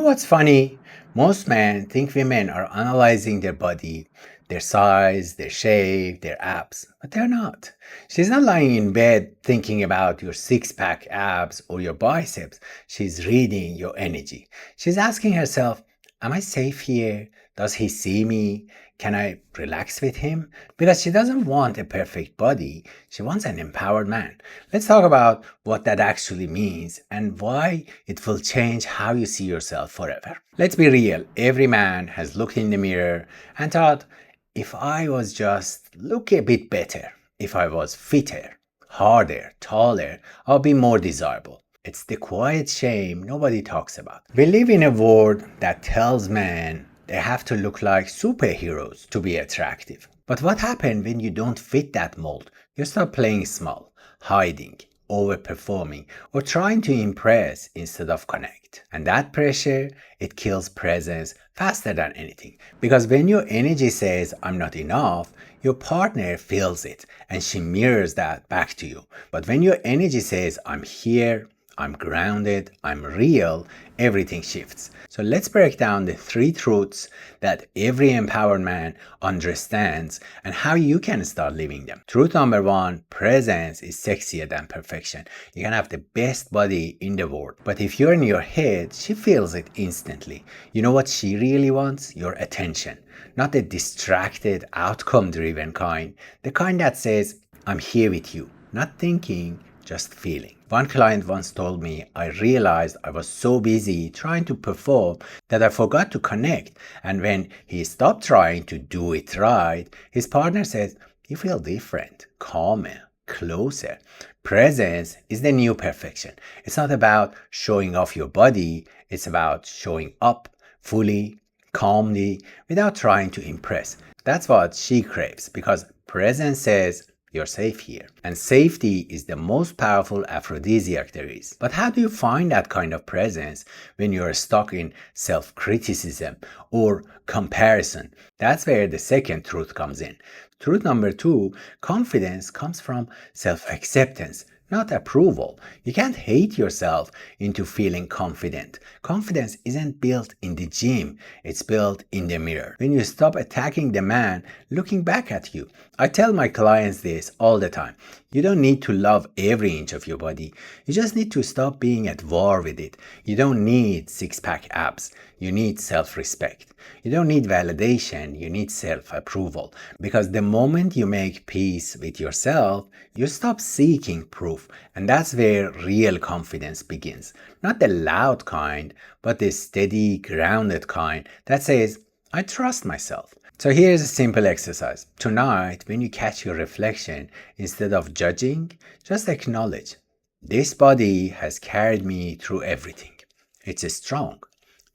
what's funny? Most men think women are analyzing their body, their size, their shape, their abs, but they're not. She's not lying in bed thinking about your six pack abs or your biceps. She's reading your energy. She's asking herself, am I safe here? Does he see me? Can I relax with him? Because she doesn't want a perfect body. She wants an empowered man. Let's talk about what that actually means and why it will change how you see yourself forever. Let's be real. Every man has looked in the mirror and thought, if I was just look a bit better, if I was fitter, harder, taller, I'll be more desirable. It's the quiet shame nobody talks about. We live in a world that tells men they have to look like superheroes to be attractive. But what happens when you don't fit that mold? You start playing small, hiding, overperforming, or trying to impress instead of connect. And that pressure, it kills presence faster than anything. Because when your energy says, I'm not enough, your partner feels it and she mirrors that back to you. But when your energy says, I'm here, I'm grounded, I'm real, everything shifts. So let's break down the 3 truths that every empowered man understands and how you can start living them. Truth number 1, presence is sexier than perfection. You can have the best body in the world, but if you're in your head, she feels it instantly. You know what she really wants? Your attention. Not the distracted, outcome-driven kind. The kind that says, I'm here with you. Not thinking, just feeling. One client once told me, I realized I was so busy trying to perform that I forgot to connect. And when he stopped trying to do it right, his partner said, you feel different, calmer, closer. Presence is the new perfection. It's not about showing off your body. It's about showing up fully, calmly, without trying to impress. That's what she craves, because presence says, you're safe here. And safety is the most powerful aphrodisiac there is. But how do you find that kind of presence when you're stuck in self-criticism or comparison? That's where the second truth comes in. Truth number 2, confidence comes from self-acceptance, not approval. You can't hate yourself into feeling confident. Confidence isn't built in the gym, it's built in the mirror. When you stop attacking the man looking back at you. I tell my clients this all the time. You don't need to love every inch of your body. You just need to stop being at war with it. You don't need six-pack abs. You need self-respect. You don't need validation. You need self-approval. Because the moment you make peace with yourself, you stop seeking proof. And that's where real confidence begins. Not the loud kind, but the steady, grounded kind that says, I trust myself. So here's a simple exercise. Tonight, when you catch your reflection, instead of judging, just acknowledge. This body has carried me through everything. It's strong,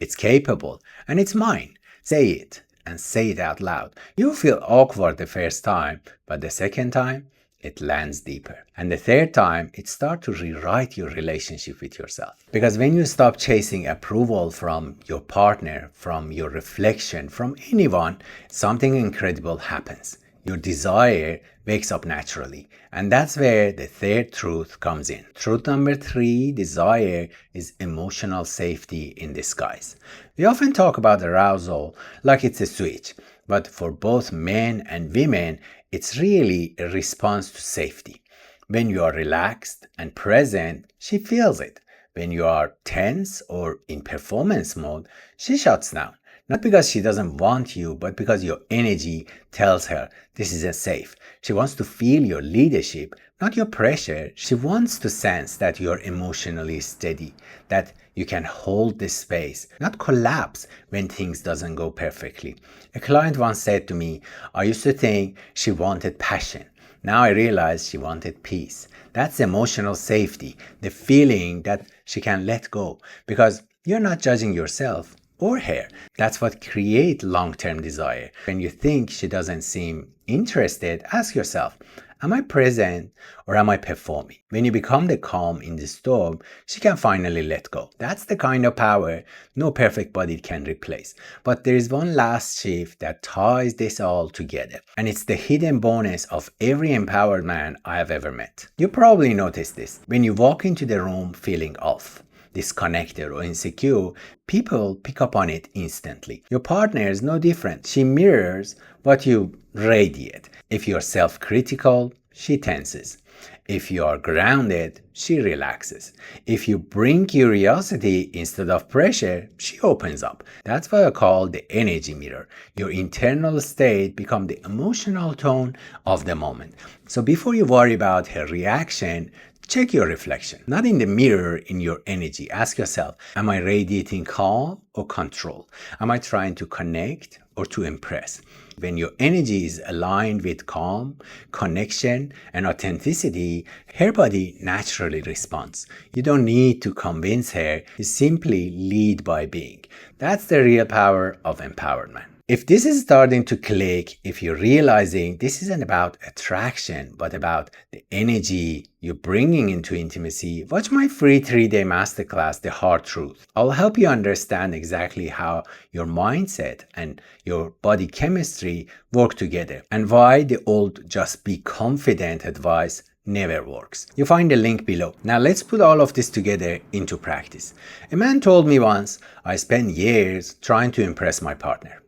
it's capable, and it's mine. Say it, and say it out loud. You feel awkward the first time, but the second time, it lands deeper. And the third time, it starts to rewrite your relationship with yourself. Because when you stop chasing approval from your partner, from your reflection, from anyone, something incredible happens. Your desire wakes up naturally. And that's where the third truth comes in. Truth number 3, desire is emotional safety in disguise. We often talk about arousal like it's a switch, but for both men and women, it's really a response to safety. When you are relaxed and present, she feels it. When you are tense or in performance mode, she shuts down. Not because she doesn't want you, but because your energy tells her this isn't safe. She wants to feel your leadership, not your pressure. She wants to sense that you're emotionally steady, that you can hold this space, not collapse when things doesn't go perfectly. A client once said to me, I used to think she wanted passion. Now I realize she wanted peace. That's emotional safety, the feeling that she can let go, because you're not judging yourself or her. That's what creates long-term desire. When you think she doesn't seem interested, ask yourself, am I present or am I performing? When you become the calm in the storm, she can finally let go. That's the kind of power no perfect body can replace. But there is one last shift that ties this all together. And it's the hidden bonus of every empowered man I have ever met. You probably noticed this. When you walk into the room feeling off, disconnected or insecure, people pick up on it instantly. Your partner is no different. She mirrors what you radiate. If you're self-critical, she tenses. If you are grounded, she relaxes. If you bring curiosity instead of pressure, she opens up. That's what I call the energy mirror. Your internal state becomes the emotional tone of the moment. So before you worry about her reaction, check your reflection. Not in the mirror, in your energy. Ask yourself, am I radiating calm or control? Am I trying to connect or to impress? When your energy is aligned with calm, connection, and authenticity, her body naturally responds. You don't need to convince her, you simply lead by being. That's the real power of empowerment. If this is starting to click, if you're realizing this isn't about attraction, but about the energy you're bringing into intimacy, watch my free 3-day masterclass, The Hard Truth. I'll help you understand exactly how your mindset and your body chemistry work together and why the old just be confident advice never works. You'll find the link below. Now let's put all of this together into practice. A man told me once, I spent years trying to impress my partner.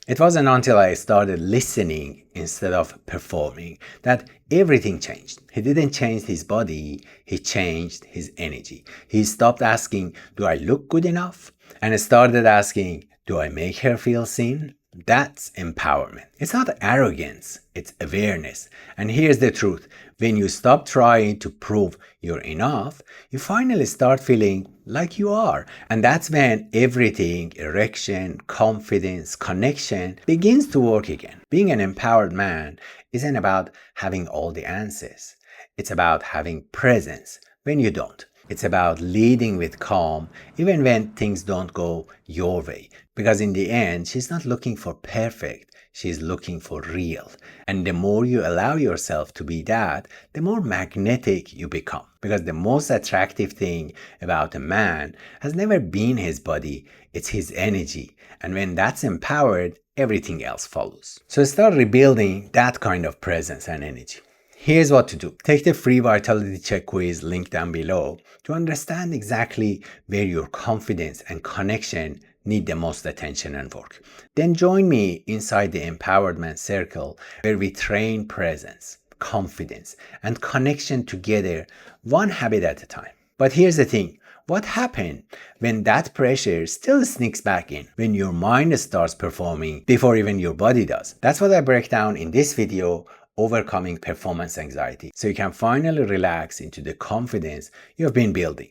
It wasn't until I started listening instead of performing that everything changed. He didn't change his body, he changed his energy. He stopped asking, do I look good enough? And started asking, do I make her feel seen? That's empowerment. It's not arrogance, it's awareness. And here's the truth. When you stop trying to prove you're enough, you finally start feeling like you are. And that's when everything, erection, confidence, connection, begins to work again. Being an empowered man isn't about having all the answers. It's about having presence when you don't. It's about leading with calm even when things don't go your way. Because in the end, she's not looking for perfect, she's looking for real. And the more you allow yourself to be that, the more magnetic you become. Because the most attractive thing about a man has never been his body, it's his energy. And when that's empowered, everything else follows. So start rebuilding that kind of presence and energy. Here's what to do. Take the free vitality check quiz link down below to understand exactly where your confidence and connection need the most attention and work. Then join me inside the empowerment circle where we train presence, confidence, and connection together, one habit at a time. But here's the thing. What happens when that pressure still sneaks back in? When your mind starts performing before even your body does? That's what I break down in this video, overcoming performance anxiety, so you can finally relax into the confidence you have been building.